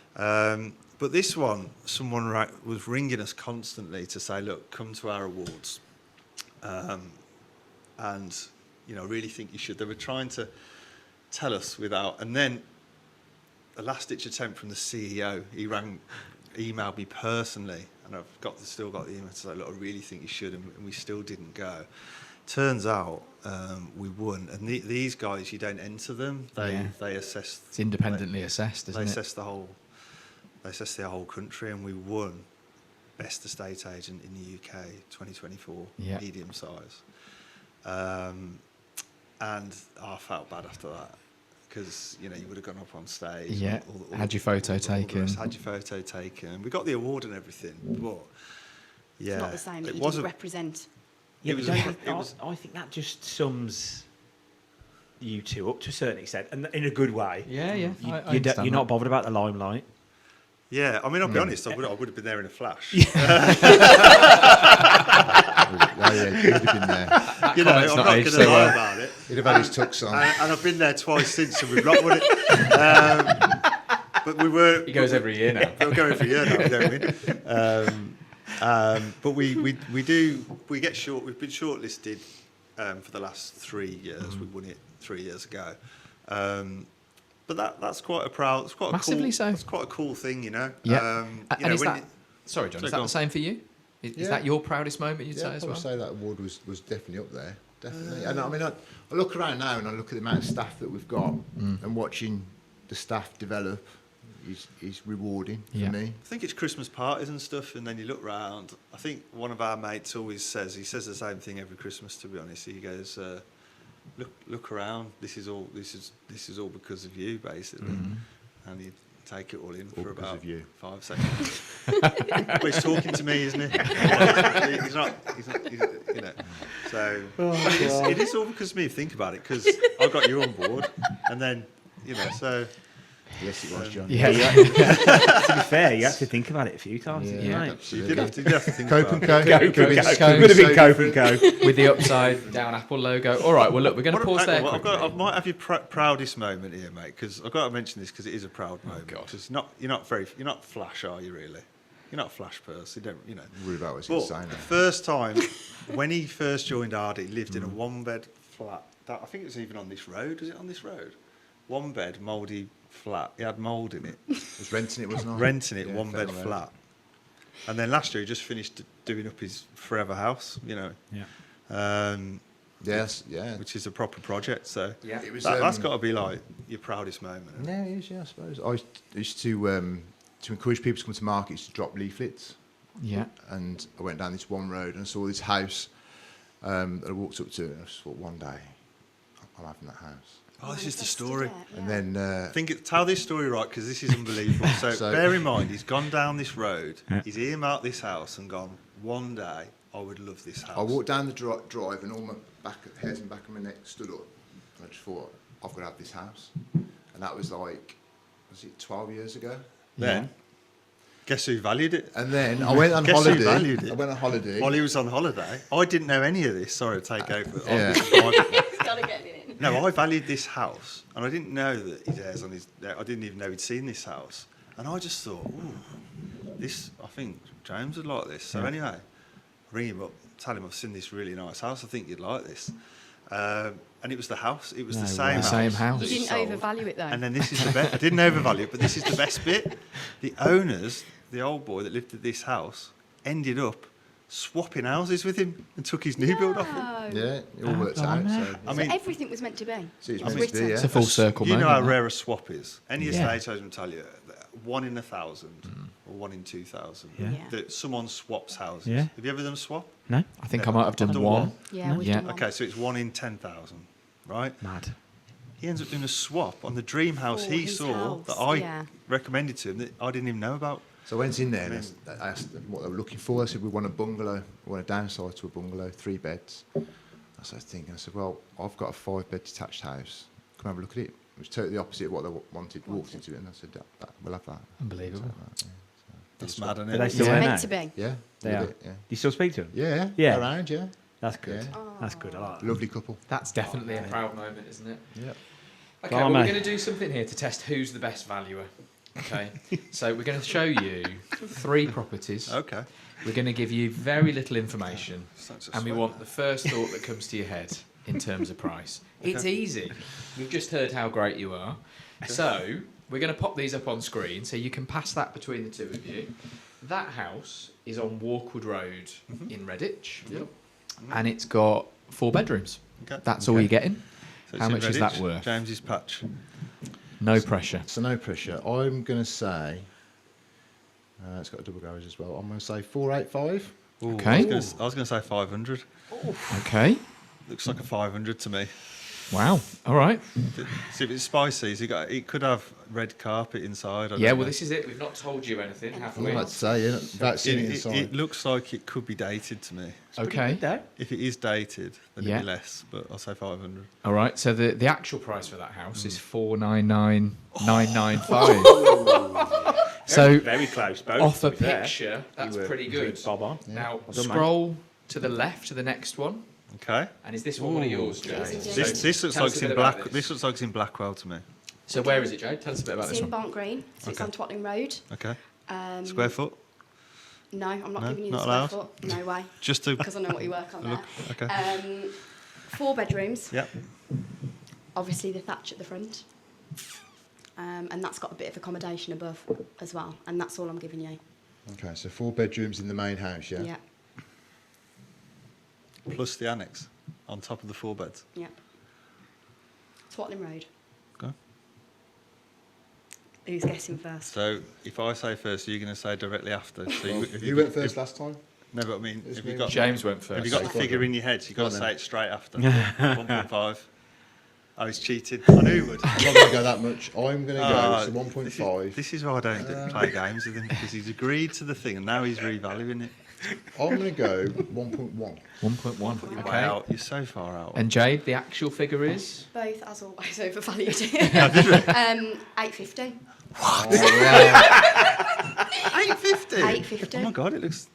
But this one, someone was ringing us constantly to say, look, come to our awards. And, you know, I really think you should. They were trying to tell us and then a last-ditch attempt from the CEO, he emailed me personally, and I've still got the email to say, look, I really think you should, and we still didn't go. Turns out we won, and these guys, you don't enter them. They assess. It's independently assessed, isn't They it? assess the whole country, and we won best estate agent in the UK 2024, Yeah. medium size. And I felt bad after that because you know you would have gone up on stage. Yeah. and Had your photo taken. Had your photo taken. We got the award and everything, but yeah, It's not the same. That it you wasn't. didn't represent. Yeah, It was- but don't it you- was- I think that just sums you two up to a certain extent, and in a good way. Yeah, yeah. You, I you're understand not that. bothered about the limelight. Yeah, I mean, I'll be honest. I would have been there in a flash. Yeah, he'd have been there. You know, comment's I'm not not going aged to so lie well. about it. He'd have had his tux on. And I've been there twice since, and we've not won it. But we were. He goes every year now. We'll go every year now. We don't win. But we get short. We've been shortlisted for the last 3 years. We won it 3 years ago. But that's quite a proud. It's quite Massively a cool, so. That's quite a cool thing, you know. Yeah. You And know, is when that, sorry, John, So is that go the on. same for you? Is Yeah. that your proudest moment, you'd Yeah, say I'd as well? probably say that award was definitely up there. Definitely. And I mean, I look around now and I look at the amount of staff that we've got, and watching the staff develop is rewarding Yeah. for me. I think it's Christmas parties and stuff, and then you look round. I think one of our mates always says the same thing every Christmas. To be honest, he goes, "Look around. This is all because of you, basically." And you take it all in All for because about of you. 5 seconds. But he's talking to me, isn't he? He's not. You know. So it is all because of me. Think about it, because I got you on board, and then you know. So Yes, it was, John. Yeah. To be fair, you have to think about it a few times. Yeah, didn't you, mate? you absolutely. did have to think Cope about and it. Co. Go, Could go, be- go, could go. be Could have been so Cope and different. Co. With the upside down Apple logo. All right, well, look, we're going to What- pause hang there on, quickly. I might have your proudest moment here, mate, because I've got to mention this because it is a proud moment. God. Because you're not flash, are you really? You're not a flash person. You don't, you know. Worried about what's But insane. the first time when he first joined Arden, he lived in a one-bed flat. I think it was even on this road. Was it on this road? One bed, mouldy flat. He had mould in it. Was renting it, wasn't I? Renting it, Yeah, one bed fair enough. flat. And then last year he just finished doing up his forever house. You know. Yeah. Yes, yeah. Which is a proper project. So Yeah. It was, that's got to be like your proudest moment. Yeah, it is, yeah, I suppose. I used to encourage people to come to markets to drop leaflets. Yeah. And I went down this one road and I saw this house that I walked up to, and I just thought, one day, I'm having that house. Oh, this is the story. And then Tell this story right, because this is unbelievable. So bear in mind, he's gone down this road, he's earmarked this house and gone, one day I would love this house. I walked down the drive and all my hairs and back of my neck stood up. And I just thought, I've got to have this house. And that was like, was it 12 years ago? Then, guess who valued it? And then I went on Guess who holiday. valued it? I went on holiday. While he was on holiday. I didn't know any of this. Sorry to take over. Yeah. It's got to get it in. No, I valued this house, and I didn't know that his hair's on his. I didn't even know he'd seen this house, and I just thought, ooh, this. I think James would like this. So anyway, ring him up, tell him I've seen this really nice house. I think you'd like this. And it was the house. It was the No same way. house. The same house. that You he didn't sold. overvalue it though. And then this is the best. I didn't overvalue it, but this is the best bit. The owners, the old boy that lived at this house, ended up swapping houses with him and took his new build off him. Yeah, it all works out. So, I mean, Everything was meant to be. so it's I meant mean, to be, yeah. It's a full circle you know moment. how that. rare a swap is. Any Yeah. estate agent will tell you that 1 in 1,000 or 1 in 2,000 Yeah. Yeah. that someone swaps houses. Yeah. Have you ever done a swap? No? I think I might have done one. Yeah, we've Yeah. done one. Okay, so it's 1 in 10,000, right? Mad. He ends up doing a swap on the dream house For he his saw house, that I yeah. recommended to him that I didn't even know about. So I went in there and I asked them what they were looking for. I said, we want a bungalow. We want a downside to a bungalow, 3 beds. I started thinking, I said, well, I've got a 5-bed detached house. Come have a look at it. It was totally opposite of what they wanted. Walked into it and I said, we'll have that. Unbelievable. That's mad, isn't Are they it? still It's there meant now? to be. Yeah, They with are. it, yeah. Do you still speak to them? Yeah, Yeah. around, yeah. That's good. Yeah. That's good. I like that. Lovely couple. That's definitely a proud moment, isn't it? Yep. Okay, well, Blimey. we're going to do something here to test who's the best valuer. Okay, so we're going to show you 3 properties. Okay. We're going to give you very little information, Starting to and we sweat want now. the first thought that comes to your head in terms of price. It's easy. We've just heard how great you are. So we're going to pop these up on screen so you can pass that between the two of you. That house is on Walkwood Road in Redditch, and it's got 4 bedrooms. Okay. That's all you're getting. So How it's in much is that Redditch, worth? James's patch. No pressure. So no pressure. I'm going to say, it's got a double garage as well. I'm going to say 485. Ooh, Okay. I was going to say 500. Okay. Looks like a 500 to me. Wow. All right. See if it's spicy. So it could have red carpet inside. I Yeah, don't well, know. this is it. We've not told you anything, have I'm we? about to say, yeah, without seeing it inside. It looks like it could be dated to me. Okay. If it is dated, then Yeah. it'd be less. But I'll say 500. All right. So the actual price for that house is 499,995. So Very close, both. off to a be fair. picture, that's You were pretty good. Bob on. Now Well done, mate. scroll to the left to the next one. Okay. And is this one of yours, Jade? Yes, it So is. This looks tell like us it's a in bit about Black. this. This looks like it's in Blackwell to me. So where is it, Jade? Tell us a bit about It's this in one. Barnt Green, so it's Okay. on Twatling Road. Okay. Square Square foot. No, I'm not No, giving you the not square allowed? foot. No way, Just to because I know what you work on look. there. Okay. 4 bedrooms. Yep. Obviously the thatch at the front. And that's got a bit of accommodation above as well. And that's all I'm giving you. Okay, so 4 bedrooms in the main house, yeah? Yeah. Plus the annex on top of the 4 beds. Yeah. Twatling Road. Okay. Who's guessing first? So if I say first, you're going to say directly after. So Well, if you went first last time? No, but I mean, It's have you me. got James went Have first. you got the Go on figure then. in your head? So you've Go got on to then. say it straight after. 1.5. Oh, he's cheated. I knew he would. I'm not going to go that much. I'm going to go Ah, to 1.5. This is why I don't play games with him, because he's agreed to the thing and now he's revaluing it. I'm going to go 1.1. 1.1. Way Okay. out. You're so far out. And Jade, the actual figure is? Both, as always, overvalued. 850. 850. 850. Oh my god, it looks.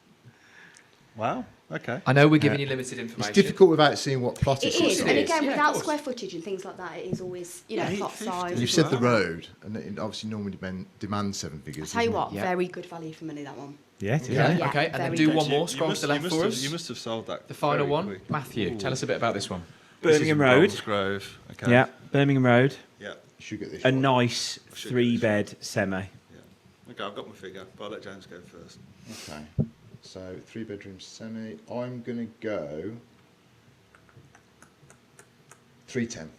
Wow. Okay. I know we're giving you limited information. It's difficult without seeing what plot It it's is, on. and It is, again, yeah, of without course. square footage and things like that, it is always, plot 850. size. And you've said the road, and it obviously normally demands 7 I'll figures. tell you doesn't what, Yeah. very good value for money, that one. Yeah, it is. Yeah. Yeah, Okay, and then very do good. one more. You Scroll must- to the left you for must us. You must have sold that. The final very one. quick. Matthew, Ooh. tell us a bit about this one. This is Birmingham in Road. Bromsgrove. Okay. Yeah, Birmingham Road. Yeah. it? Should get this A right. nice Should 3-bed semi. Yeah. Okay, I've got my figure, but I'll let James go first. Okay. So 3 bedroom semi. I'm going to go 310.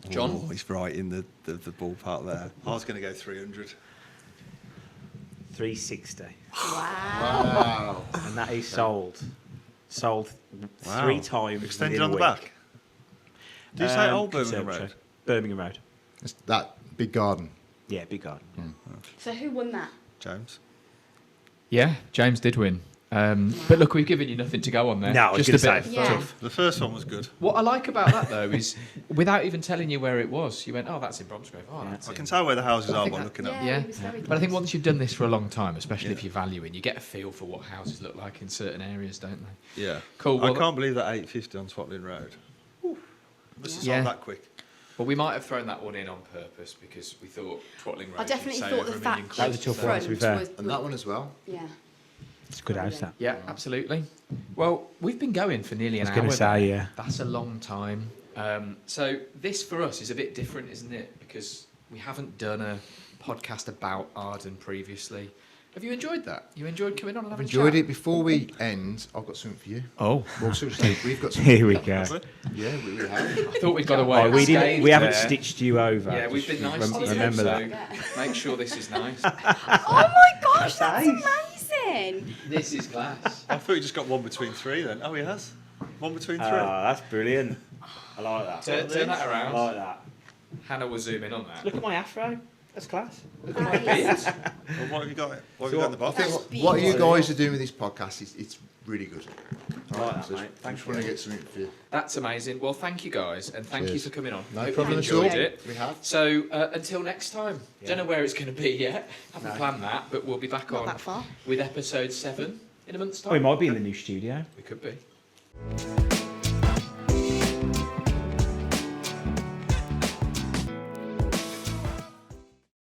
John? Oh, he's right in the ballpark there. I was going to go 300. 360. Wow. And that is sold. Sold Wow. 3 times. Extended within on a the week. back. Do you say Old Birmingham Conservatory. Road? Birmingham Road. It's that big garden. Yeah, big garden. So who won that? James. Yeah, James did win. But look, we've given you nothing to go on there. No, I was just a gonna bit say, of Yeah. fluff. The first one was good. What I like about that though is, without even telling you where it was, you went, "Oh, that's in Bromsgrove. Oh, that's I in." can tell where the houses I are think by that- looking at them. Yeah. he was very But I think close. once you've done this for a long time, especially if Yeah. you're valuing, you get a feel for what houses look like in certain areas, don't they? Yeah. Cool. I Well, can't believe that 850 on Twatling Road. Must have sold Yeah. that quick. Well, we might have thrown that one in on purpose because we thought Twatling Road. I definitely would say thought over the a million thatch quid. That was a tough one, to be fair. was, And that one as well. Yeah. It's a good house, that. Yeah, absolutely. Well, we've been going for nearly an I hour. was going to say, yeah. That's a long time. So this for us is a bit different, isn't it? Because we haven't done a podcast about Arden previously. Have you enjoyed that? You enjoyed coming on and I've having enjoyed a chat? it. Before we end, I've got something for you. Oh, Well, seriously, we've got something. here we go. Yeah, we have. I thought we'd got away. Oh, we unscathed haven't there. stitched you over. Yeah, we've been nice to you, Remember so that. make sure this is nice. Oh my gosh, that's amazing! This is class. I thought you just got one between three then. Oh, he has. One between three. That's brilliant. I like that. Turn that I around. like that. Hannah will zoom in on that. Look at my afro. That's class. Look at my beard. Well, what have you got? What have you got in the box? That's What you beautiful. guys are doing with this podcast it's really good. I like that, So mate. I Thanks just for want to it. get something for you. That's amazing. Well, thank you guys, and thank you Cheers. for coming on. No Hope problem you've at all. enjoyed it. We have. So until next time, Yeah. don't know where it's going to be yet. Haven't No. planned that, but we'll be back Not on that far. with episode 7 in a month's time. Oh, we might be in the new studio. We could be.